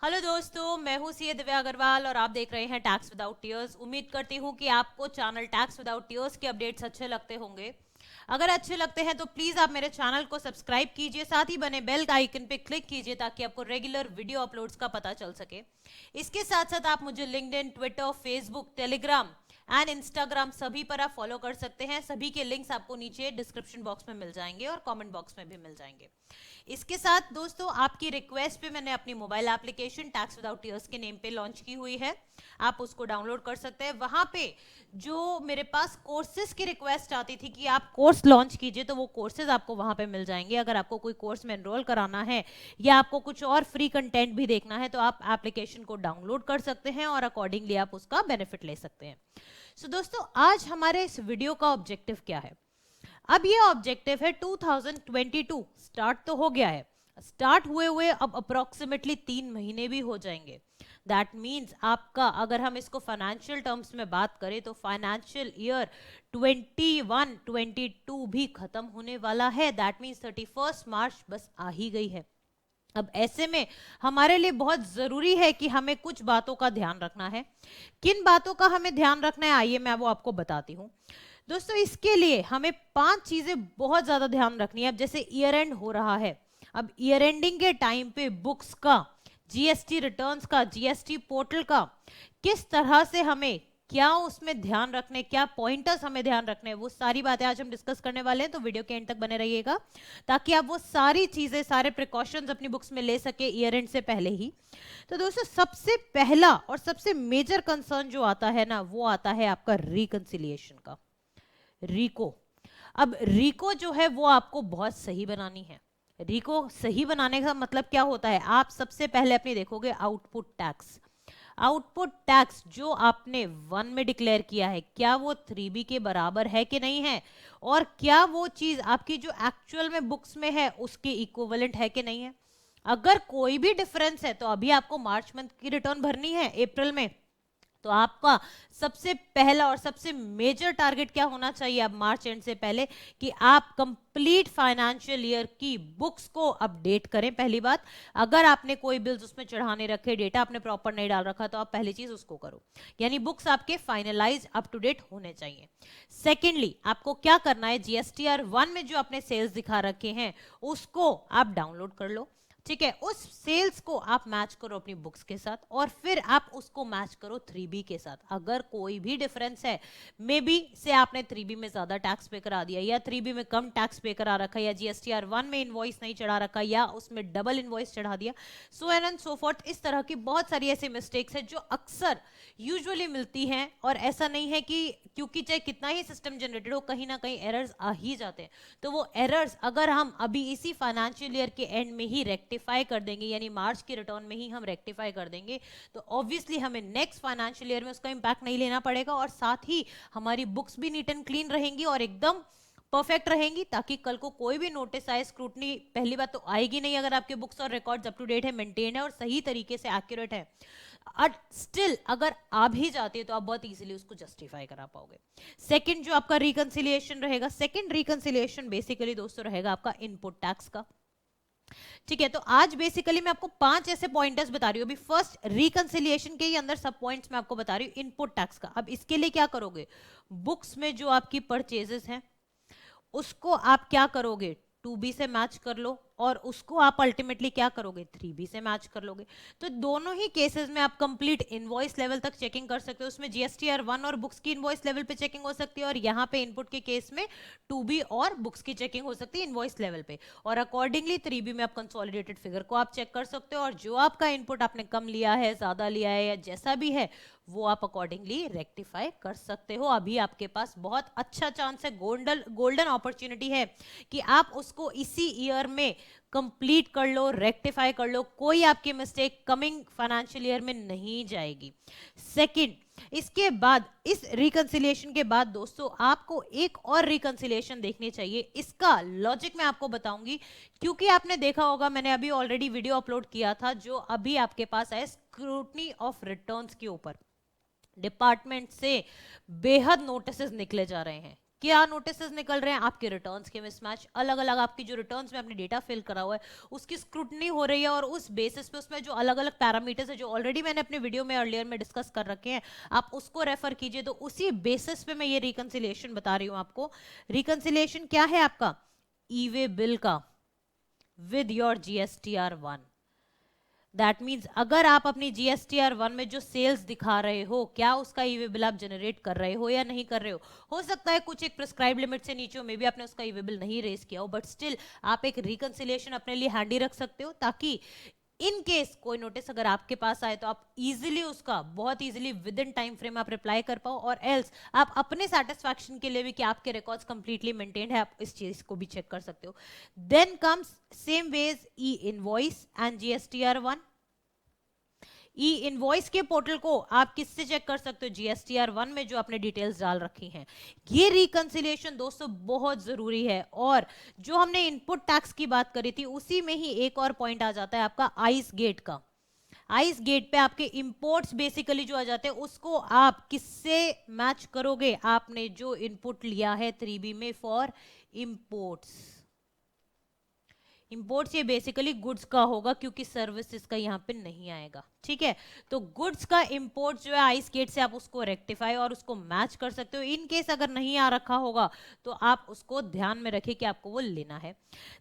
Hello दोस्तों, मैं हूँ सीए दिव्या अग्रवाल और आप देख रहे हैं टैक्स विदाउट टीयर्स। उम्मीद करती हूँ कि आपको चैनल टैक्स विदाउट टीयर्स के अपडेट्स अच्छे लगते होंगे। अगर अच्छे लगते हैं तो प्लीज आप मेरे चैनल को सब्सक्राइब कीजिए, साथ ही बने बेल आइकन पे क्लिक कीजिए ताकि आपको रेगुलर वीडियो अपलोड्स का पता चल सके। इसके साथ साथ आप मुझे LinkedIn, Twitter, Facebook, Telegram and Instagram सभी पर आप फॉलो कर सकते हैं। सभी के लिंक्स आपको नीचे डिस्क्रिप्शन बॉक्स में मिल जाएंगे और कमेंट बॉक्स में भी मिल जाएंगे। इसके साथ दोस्तों, आपकी रिक्वेस्ट पे मैंने अपनी mobile application tax without tears के नेम पे लॉन्च की हुई है। आप उसको डाउनलोड कर सकते हैं। वहां पे जो मेरे पास कोर्सेज की रिक्वेस्ट आती थी कि आप कोर्स लॉन्च कीजिए, तो वो कोर्सेज आपको वहां पे मिल जाएंगे। अगर आपको कोई कोर्स में एनरोल कराना है या आपको कुछ और फ्री कंटेंट भी देखना है तो आप एप्लीकेशन को डाउनलोड कर सकते हैं और अकॉर्डिंगली आप उसका बेनिफिट ले सकते हैं। सो दोस्तों, आज हमारे इस वीडियो का ऑब्जेक्टिव क्या है? अब ये ऑब्जेक्टिव है 2022 स्टार्ट तो हो गया है। स्टार्ट हुए हुए अब अप्रोक्सीमेटली 3 महीने भी हो जाएंगे। दैट मीन्स आपका, अगर हम इसको फाइनेंशियल टर्म्स में बात करें तो फाइनेंशियल ईयर 21-22 भी खत्म होने वाला है। दैट मीन्स 31 मार्च बस आ ही गई है। अब ऐसे में हमारे लिए बहुत जरूरी है कि हमें कुछ बातों का ध्यान रखना है। किन बातों का हमें ध्यान रखना है, आइए मैं वो आपको बताती हूँ। दोस्तों, इसके लिए हमें 5 चीजें बहुत ज्यादा ध्यान रखनी है। अब जैसे ईयर एंड हो रहा है, अब ईयर एंडिंग के टाइम पे बुक्स का, जीएसटी रिटर्न्स का, जीएसटी पोर्टल का किस तरह से हमें क्या उसमें ध्यान रखने, क्या पॉइंटर्स हमें ध्यान रखने, वो सारी बातें आज हम डिस्कस करने वाले हैं। तो वीडियो के एंड तक बने रहिएगा ताकि आप वो सारी चीजें, सारे प्रिकॉशंस अपनी बुक्स में ले सके ईयर एंड से पहले ही। तो दोस्तों, सबसे पहला और सबसे मेजर कंसर्न जो आता है ना, वो आता है आपका रिकंसिलिएशन का, रिको। अब रिको जो है वो आपको बहुत सही बनानी है। रिको सही बनाने का मतलब क्या होता है? आप सबसे पहले अपनी देखोगे आउटपुट टैक्स। आउटपुट टैक्स जो आपने 1 में डिक्लेयर किया है, क्या वो 3B के बराबर है कि नहीं है, और क्या वो चीज आपकी जो एक्चुअल में बुक्स में है उसके इक्विवेलेंट है कि नहीं है। अगर कोई भी डिफरेंस है तो अभी आपको मार्च मंथ की रिटर्न भरनी है अप्रैल में। तो आपका सबसे पहला और सबसे मेजर टारगेट क्या होना चाहिए अब मार्च एंड से पहले, कि आप कंप्लीट फाइनेंशियल ईयर की बुक्स को अपडेट करें। पहली बात, अगर आपने कोई बिल्स उसमें चढ़ाने रखे, डेटा आपने प्रॉपर नहीं डाल रखा, तो आप पहली चीज उसको करो, यानी बुक्स आपके फाइनलाइज अप टू डेट होने चाहिए। सेकेंडली, आपको क्या करना है, जीएसटीआर 1 में जो आपने सेल्स दिखा रखे हैं उसको आप डाउनलोड कर लो। ठीक है, उस सेल्स को आप मैच करो अपनी बुक्स के साथ और फिर आप उसको मैच करो 3B के साथ। अगर कोई भी डिफरेंस है, मे बी से आपने 3B में ज्यादा टैक्स पे करा दिया या 3B में कम टैक्स पे करा रखा, या जीएसटीआर 1 में इनवॉइस नहीं चढ़ा रखा, या उसमें डबल इनवॉइस चढ़ा दिया, सो एंड सो फोर्थ। इस तरह की बहुत सारी ऐसी मिस्टेक्स है जो अक्सर यूजुअली मिलती हैं। और ऐसा नहीं है कि क्योंकि चाहे कितना ही सिस्टम जनरेटेड हो, कहीं ना कहीं एरर्स आ ही जाते हैं। तो वो एरर्स अगर हम अभी इसी फाइनेंशियल ईयर के एंड में ही रेक्टिफाई कर देंगे, यानी मार्च के रिटर्न में ही हम रेक्टिफाई कर देंगे, तो ऑब्वियसली हमें नेक्स्ट फाइनेंशियल ईयर में उसका इंपैक्ट नहीं लेना पड़ेगा, और साथ ही हमारी बुक्स भी नीट एंड क्लीन रहेंगी और एकदम परफेक्ट रहेंगी, ताकि कल को कोई भी नोटिस आए, स्क्रूटनी पहली बात तो आएगी नहीं अगर आपके बुक्स और रिकॉर्ड्स अप टू डेट है, मेंटेन है और सही तरीके से एक्यूरेट है। स्टिल अगर आ भी जाती है तो आप बहुत इजीली उसको जस्टिफाई करा पाओगे। सेकंड जो आपका रिकंसिलिएशन रहेगा, सेकंड रिकंसिलिएशन बेसिकली दोस्तों रहेगा आपका इनपुट टैक्स का। ठीक है, तो आज बेसिकली मैं आपको 5 ऐसे पॉइंटर्स बता रही हूँ। अभी फर्स्ट रिकंसिलिएशन के ही अंदर सब पॉइंट्स मैं आपको बता रही हूँ इनपुट टैक्स का। अब इसके लिए क्या करोगे, बुक्स में जो आपकी परचेजेस हैं उसको आप क्या करोगे, 2B से मैच कर लो, और उसको आप अल्टीमेटली क्या करोगे, 3B से मैच कर लोगे। तो दोनों ही केसेस में आप कंप्लीट इनवॉइस लेवल तक चेकिंग कर सकते हो। उसमें जीएसटीआर 1 और बुक्स की इनवॉइस लेवल पे चेकिंग हो सकती है, और यहाँ पे इनपुट के केस में 2B और बुक्स की चेकिंग हो सकती है इनवॉइस लेवल पे, और अकॉर्डिंगली 3B में आप कंसोलिडेटेड फिगर को आप चेक कर सकते हो, और जो आपका इनपुट आपने कम लिया है, ज्यादा लिया है, या जैसा भी है वो आप अकॉर्डिंगली रेक्टिफाई कर सकते हो। अभी आपके पास बहुत अच्छा चांस है, गोल्डन अपॉर्चुनिटी है कि आप उसको इसी ईयर में कंप्लीट कर लो, रेक्टिफाई कर लो। कोई आपकी मिस्टेक कमिंग फाइनेंशियल ईयर में नहीं जाएगी। सेकंड, इसके बाद, इस रिकंसिलिएशन के बाद दोस्तों आपको एक और रिकंसिलिएशन देखनी चाहिए। इसका लॉजिक मैं आपको बताऊंगी, क्योंकि आपने देखा होगा, मैंने अभी ऑलरेडी वीडियो अपलोड किया था जो अभी आपके पास है स्क्रूटनी ऑफ रिटर्न्स के ऊपर। डिपार्टमेंट से बेहद नोटिस निकले जा रहे हैं। क्या नोटिसेस निकल रहे हैं? आपके रिटर्न्स के मिसमैच, अलग अलग आपकी जो रिटर्न्स में आपने डेटा फिल करा हुआ है उसकी स्क्रूटनी हो रही है, और उस बेसिस पे उसमें जो अलग अलग पैरामीटर्स है जो ऑलरेडी मैंने अपने वीडियो में अर्लियर में डिस्कस कर रखे हैं, आप उसको रेफर कीजिए। तो उसी बेसिस पे मैं ये रिकंसिलिएशन बता रही हूं आपको। रिकंसिलिएशन क्या है आपका? ई वे बिल का with your GSTR1। That means अगर आप अपनी GSTR1 में जो सेल्स दिखा रहे हो, क्या उसका ई वे बिल आप जनरेट कर रहे हो या नहीं कर रहे हो सकता है कुछ एक प्रिस्क्राइब लिमिट से नीचे हो, मे बी आपने उसका ई वे बिल नहीं रेज किया हो, बट स्टिल आप एक रिकंसिलिएशन अपने लिए हैंडी रख सकते हो, ताकि इन केस कोई नोटिस अगर आपके पास आए तो आप इजीली उसका बहुत easily with in time frame आप रिप्लाई कर पाओ, और एल्स आप अपने सेटिस्फैक्शन के लिए भी कि आपके रिकॉर्ड्स कंप्लीटली मेंटेन्ड है, आप इस चीज को भी चेक कर सकते हो। Then comes same ways e invoice and GSTR1। E invoice के पोर्टल को आप किससे चेक कर सकते हो? GSTR1 में जो आपने डिटेल्स डाल रखी हैं। ये रिकंसिलिएशन दोस्तों बहुत जरूरी है। और जो हमने इनपुट टैक्स की बात करी थी उसी में ही एक और पॉइंट आ जाता है आपका आइस गेट का। आइस गेट पे आपके इंपोर्ट्स बेसिकली जो आ जाते हैं उसको आप किससे मैच करोगे? आपने जो इनपुट लिया है 3B में फॉर इंपोर्ट्स। इंपोर्ट्स ये बेसिकली गुड्स का होगा क्योंकि सर्विसेज का यहाँ पे नहीं आएगा, ठीक है। तो गुड्स का इंपोर्ट जो है आइस गेट से आप उसको रेक्टिफाई और उसको मैच कर सकते हो। इन केस अगर नहीं आ रखा होगा तो आप उसको ध्यान में रखिए कि आपको वो लेना है।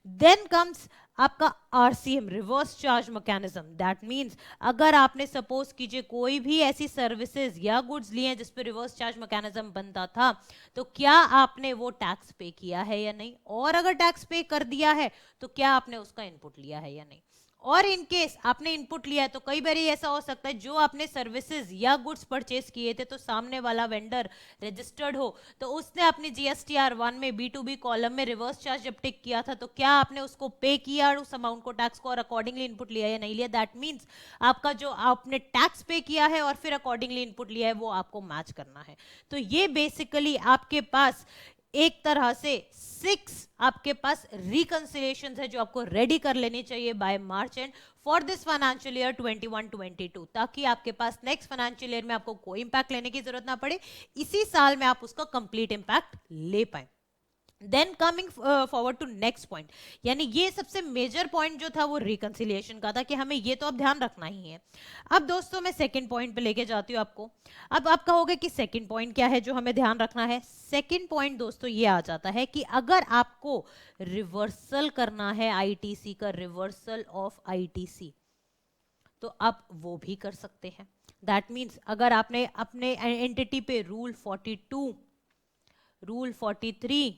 देन कम्स आपका RCM, reverse charge mechanism. That means अगर आपने सपोज कीजिए कोई भी ऐसी सर्विसेज या गुड्स लिए हैं जिस पे रिवर्स चार्ज मैकेनिज्म बनता था, तो क्या आपने वो टैक्स पे किया है या नहीं, और अगर टैक्स पे कर दिया है तो क्या आपने उसका इनपुट लिया है या नहीं। और इन केस आपने इनपुट लिया है तो कई बार ऐसा हो सकता है जो आपने सर्विसेज या गुड्स परचेज किए थे तो सामने वाला वेंडर रजिस्टर्ड हो, तो उसने अपनी GSTR1 में B2B कॉलम में रिवर्स चार्ज जब टिक किया था तो क्या आपने उसको पे किया उस अमाउंट को, टैक्स को, और अकॉर्डिंगली इनपुट लिया या नहीं लिया। दैट मीन्स आपका जो आपने टैक्स पे किया है और फिर अकॉर्डिंगली इनपुट लिया है वो आपको मैच करना है। तो ये बेसिकली आपके पास एक तरह से 6 आपके पास रिकंसिलिएशंस है जो आपको रेडी कर लेनी चाहिए by March and for this financial year 21-22, ताकि आपके पास नेक्स्ट फाइनेंशियल ईयर में आपको कोई इंपैक्ट लेने की जरूरत ना पड़े, इसी साल में आप उसका कंप्लीट इंपैक्ट ले पाए। Then coming forward to next point, यानी ये सबसे मेजर पॉइंट जो था वो रिकंसिलिएशन का था कि हमें ये तो अब ध्यान रखना ही है। अब दोस्तों मैं सेकंड पॉइंट पे लेके जाती हूँ आपको। अब आप कहोगे कि सेकंड पॉइंट क्या है जो हमें ध्यान रखना है? सेकंड पॉइंट दोस्तों ये आ जाता है कि अगर आपको रिवर्सल करना है ITC का, रिवर्सल ऑफ ITC, तो आप वो भी कर सकते हैं। दैट मीन्स अगर आपने अपने एंटिटी पे रूल 42, रूल 43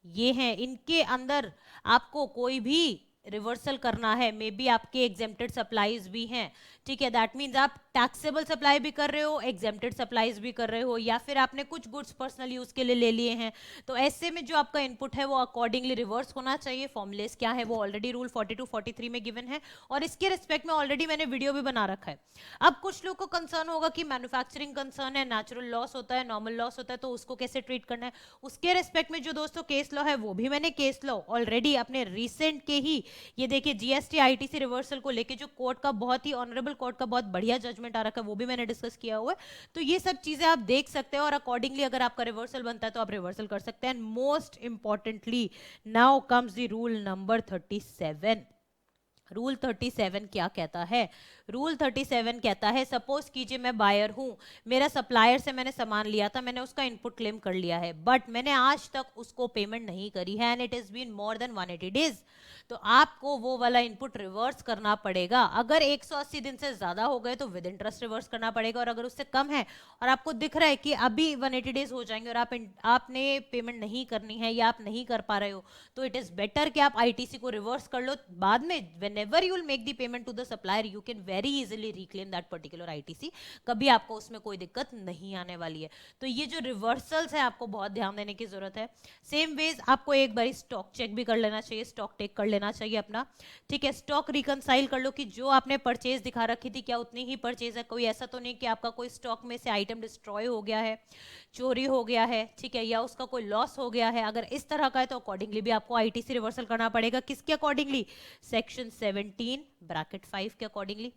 ये हैं, इनके अंदर आपको कोई भी रिवर्सल करना है, मे बी आपके एग्जेम्प्टेड सप्लाईज भी हैं, ठीक है। दैट मीन्स आप टैक्सेबल सप्लाई भी कर रहे हो, एग्जेम्प्टेड सप्लाईज भी कर रहे हो, या फिर आपने कुछ गुड्स पर्सनल यूज के लिए ले लिए हैं, तो ऐसे में जो आपका इनपुट है वो अकॉर्डिंगली रिवर्स होना चाहिए। फॉर्मुलेस क्या है वो ऑलरेडी रूल 42-43 में गिवन है, और इसके रिस्पेक्ट में ऑलरेडी मैंने वीडियो भी बना रखा है। अब कुछ लोग को कंसर्न होगा कि मैन्युफैक्चरिंग कंसर्न है, नेचुरल लॉस होता है, नॉर्मल लॉस होता है, तो उसको कैसे ट्रीट करना है। उसके रिस्पेक्ट में जो दोस्तों केस लॉ है वो भी मैंने केस लॉ ऑलरेडी अपने रिसेंट के ही, ये देखिए GST ITC रिवर्सल को लेके जो कोर्ट का बहुत ही ऑनरेबल कोर्ट का बहुत बढ़िया जजमेंट आ रखा है वो भी मैंने डिस्कस किया हुआ है। तो ये सब चीजें आप देख सकते हैं और अकॉर्डिंगली अगर आपका रिवर्सल बनता है तो आप रिवर्सल कर सकते हैं। Most importantly now comes the rule number 37। Rule 37 क्या कहता है? रूल 37 कहता है, सपोज कीजिए मैं बायर हूं, मेरा सप्लायर से मैंने सामान लिया था, मैंने उसका इनपुट क्लेम कर लिया है, बट मैंने आज तक उसको पेमेंट नहीं करी है and it is been more than 180 days, तो आपको वो वाला इनपुट रिवर्स करना पड़ेगा। अगर 180 दिन से ज्यादा हो गए तो विद इंटरेस्ट रिवर्स करना पड़ेगा, और अगर उससे कम है और आपको दिख रहा है कि अभी 180 डेज हो जाएंगे और आपने पेमेंट नहीं करनी है या आप नहीं कर पा रहे हो, तो इट इज बेटर कि आप ITC को रिवर्स कर लो। बाद में whenever you will make the payment to the supplier you can very easily reclaim that particular ITC, कभी आपको उसमें कोई दिक्कत नहीं आने वाली है। तो ये जो रिवर्सल्स है आपको बहुत ध्यान देने की जरूरत है। सेम वेज आपको एक बार स्टॉक चेक भी कर लेना चाहिए, स्टॉक टेक कर लेना चाहिए अपना, ठीक है। स्टॉक रिकंसाइल कर लो कि जो आपने परचेज दिखा रखी थी क्या उतनी ही परचेज है, कोई ऐसा तो नहीं कि आपका कोई स्टॉक में से आइटम डिस्ट्रॉय हो गया है, चोरी हो गया है, ठीक है, या उसका कोई लॉस हो गया है। अगर इस तरह का है तो अकॉर्डिंगली भी आपको ITC रिवर्सल करना पड़ेगा। किसके अकॉर्डिंगली? सेक्शन 17 ब्रैकेट 5 के अकॉर्डिंगली।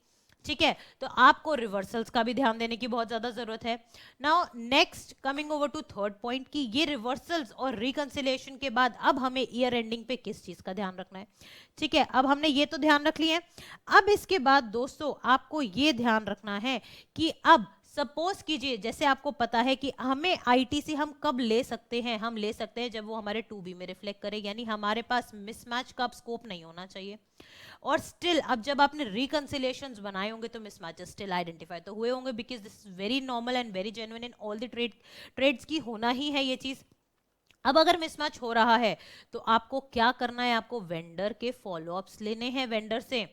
ठीक है, तो आपको रिवर्सल्स का भी ध्यान देने की बहुत ज्यादा जरूरत है। Now next coming over to third point कि ये रिवर्सल्स और रिकंसिलिएशन के बाद अब हमें ईयर एंडिंग पे किस चीज का ध्यान रखना है। ठीक है, अब हमने ये तो ध्यान रख लिया है। अब इसके बाद दोस्तों आपको ये ध्यान रखना है कि अब सपोज कीजिए, जैसे आपको पता है कि हमें आईटीसी हम कब ले सकते हैं, हम ले सकते हैं जब वो हमारे 2B में रिफ्लेक्ट करे, यानी हमारे पास मिसमैच का स्कोप नहीं होना चाहिए। और स्टिल अब जब आपने रिकंसिलिएशंस बनाए होंगे तो मिसमैचेस स्टिल आइडेंटिफाई तो हुए होंगे, because this is very normal and very genuine in all the trades की होना ही है ये चीज। अब अगर मिसमैच हो रहा है तो आपको क्या करना है, आपको वेंडर के फॉलोअप्स लेने हैं वेंडर से।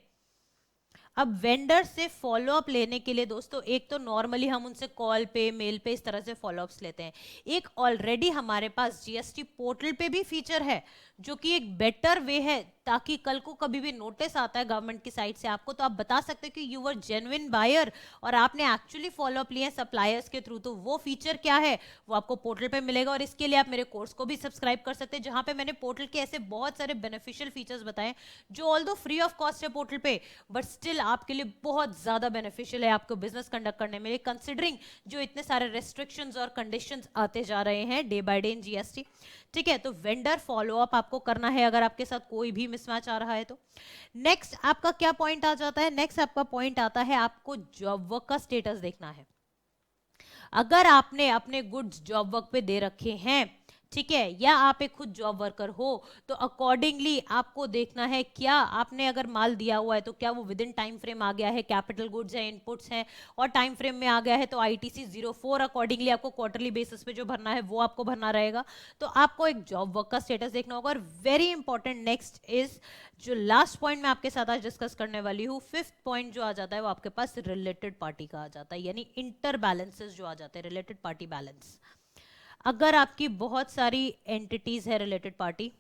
अब वेंडर से फॉलोअप लेने के लिए दोस्तों एक तो नॉर्मली हम उनसे कॉल पे मेल पे इस तरह से फॉलोअप्स लेते हैं, एक ऑलरेडी हमारे पास जीएसटी पोर्टल पे भी फीचर है जो कि एक बेटर वे है, ताकि कल को कभी भी नोटिस आता है गवर्नमेंट की साइड से आपको, तो आप बता सकते हो कि यू वर जेन्युइन बायर और आपने एक्चुअली फॉलोअप लिए सप्लायर्स के थ्रू। तो वो फीचर क्या है वो आपको पोर्टल पे मिलेगा, और इसके लिए आप मेरे कोर्स को भी सब्सक्राइब कर सकते हैं जहां पे मैंने पोर्टल के ऐसे बहुत सारे बेनिफिशियल फीचर्स बताए जो ऑल्दो फ्री ऑफ कॉस्ट है पोर्टल पे, बट स्टिल आपके लिए बहुत ज्यादा बेनिफिशियल है आपको बिजनेस कंडक्ट करने में, कंसिडरिंग जो इतने सारे रेस्ट्रिक्शंस और कंडीशंस आते जा रहे हैं day by day in GST. ठीक है, तो वेंडर फॉलोअप आपको करना है अगर आपके साथ कोई भी मिसमैच आ रहा है तो। नेक्स्ट आपका क्या पॉइंट आ जाता है, नेक्स्ट आपका पॉइंट आता है आपको जॉब वर्क का स्टेटस देखना है। अगर आपने अपने गुड्स जॉब वर्क पे दे रखे हैं, ठीक है, या आप एक खुद जॉब वर्कर हो, तो अकॉर्डिंगली आपको देखना है क्या आपने अगर माल दिया हुआ है तो क्या वो विद इन टाइम फ्रेम आ गया है, कैपिटल गुड्स है, इनपुट्स हैं और टाइम फ्रेम में आ गया है, तो आईटीसी 04 अकॉर्डिंगली आपको क्वार्टरली बेसिस पे जो भरना है वो आपको भरना रहेगा। तो आपको एक जॉब वर्क का स्टेटस देखना होगा। और वेरी इंपॉर्टेंट नेक्स्ट इज जो लास्ट पॉइंट मैं आपके साथ आज डिस्कस करने वाली हूँ, फिफ्थ पॉइंट जो आ जाता है वो आपके पास रिलेटेड पार्टी का आ जाता है, यानी इंटर बैलेंसेस जो आ जाते हैं, रिलेटेड पार्टी बैलेंस। अगर आपकी बहुत सारी एंटिटीज है related party,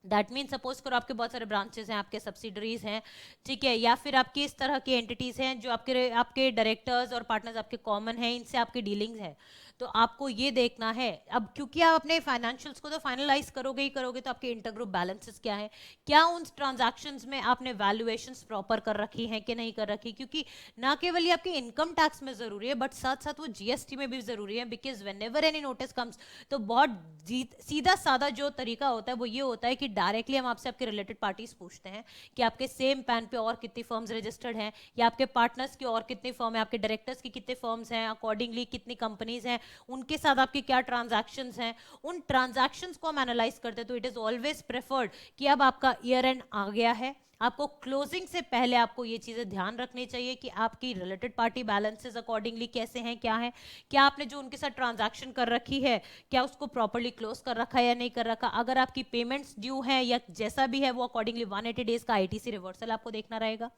that mean suppose करो आपके बहुत सारे ब्रांचेस हैं, आपके सब्सिडरीज हैं, ठीक है, या फिर आपकी इस तरह की एंटिटीज हैं जो आपके डायरेक्टर्स और पार्टनर्स आपके कॉमन हैं, इनसे आपकी डीलिंग्स है, तो आपको ये देखना है। अब क्योंकि आप अपने फाइनेंशियल्स को तो फाइनलाइज करोगे ही करोगे, तो आपके इंटरग्रुप बैलेंसेस क्या है, क्या उन ट्रांजैक्शंस में आपने वैल्यूएशंस प्रॉपर कर रखी हैं कि नहीं कर रखी, क्योंकि ना केवल ये आपके इनकम टैक्स में जरूरी है बट साथ साथ वो जीएसटी में भी जरूरी है, because whenever any notice comes तो बहुत सीधा साधा जो तरीका होता है वो ये होता है कि डायरेक्टली हम आपसे आपके रिलेटेड पार्टीज पूछते हैं कि आपके सेम पैन पे और कितनी फर्म्स रजिस्टर्ड हैं, या आपके पार्टनर्स की और कितनी फर्म है, आपके डायरेक्टर्स की कितने फर्म्स हैं, अकॉर्डिंगली कितनी कंपनीज हैं, उनके साथ आपके क्या ट्रांजैक्शंस हैं, उन ट्रांजैक्शंस को हम एनालाइज करते हैं। तो इट इज ऑलवेज प्रेफर्ड कि अब आपका ईयर एंड आ गया है, आपको क्लोजिंग से पहले आपको ये चीजें ध्यान रखनी चाहिए कि आपकी रिलेटेड पार्टी बैलेंसेस अकॉर्डिंगली कैसे हैं, क्या है, क्या आपने जो उनके साथ ट्रांजैक्शन कर रखी है क्या उसको प्रॉपर्ली क्लोज कर रखा है या नहीं कर रखा, अगर आपकी पेमेंट्स ड्यू हैं या जैसा भी है वो अकॉर्डिंगली 180 डेज का आईटीसी रिवर्सल आपको देखना रहेगा।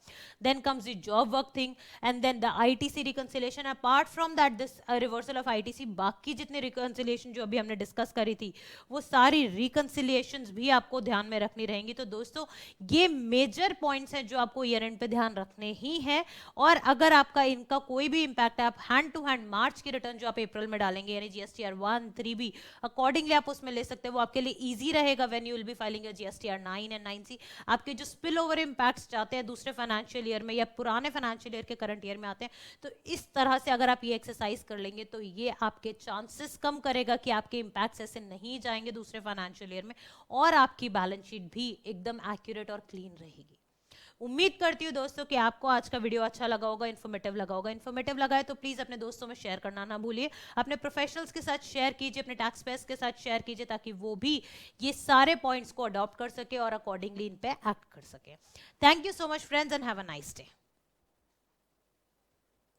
Then comes the job work thing and then the ITC reconciliation. Apart from that this reversal of ITC, बाकी जितने रिकंसिलिएशन जो अभी हमने डिस्कस करी थी वो सारी रिकंसिलिएशंस भी आपको ध्यान में रखनी रहेंगी। तो दोस्तों ये मेजर पॉइंट्स हैं जो आपको ईयर एंड पे ध्यान रखने ही हैं, और अगर आपका इनका कोई भी इंपैक्ट है, आप हैंड टू हैंड मार्च की रिटर्न जो आप अप्रैल में डालेंगे यानी जीएसटीआर 1, 3B अकॉर्डिंगली आप उसमें ले सकते हैं, वो आपके लिए इजी रहेगा when you will be filing GSTR 9 and 9C। आपके जो स्पिल ओवर इंपैक्ट्स जाते हैं दूसरे फाइनेंशियल ईयर में या पुराने फाइनेंशियल ईयर के करंट ईयर में आते हैं, तो इस तरह से अगर आप ये एक्सरसाइज कर लेंगे तो ये आपके चांसेस कम करेगा कि आपके इंपैक्ट्स ऐसे नहीं जाएंगे दूसरे फाइनेंशियल ईयर में, और आपकी बैलेंस शीट भी एकदम एक्यूरेट और क्लीन रहेगी। उम्मीद करती हूँ दोस्तों कि आपको आज का वीडियो अच्छा लगा होगा, इन्फॉर्मेटिव लगा होगा। इन्फॉर्मेटिव लगा है तो प्लीज अपने दोस्तों में शेयर करना ना भूलिए, अपने प्रोफेशनल्स के साथ शेयर कीजिए, अपने टैक्स पेयर्स के साथ शेयर कीजिए, ताकि वो भी ये सारे पॉइंट्स को अडॉप्ट कर सके और अकॉर्डिंगली इन पे एक्ट कर सके। Thank you so much friends and have a nice day.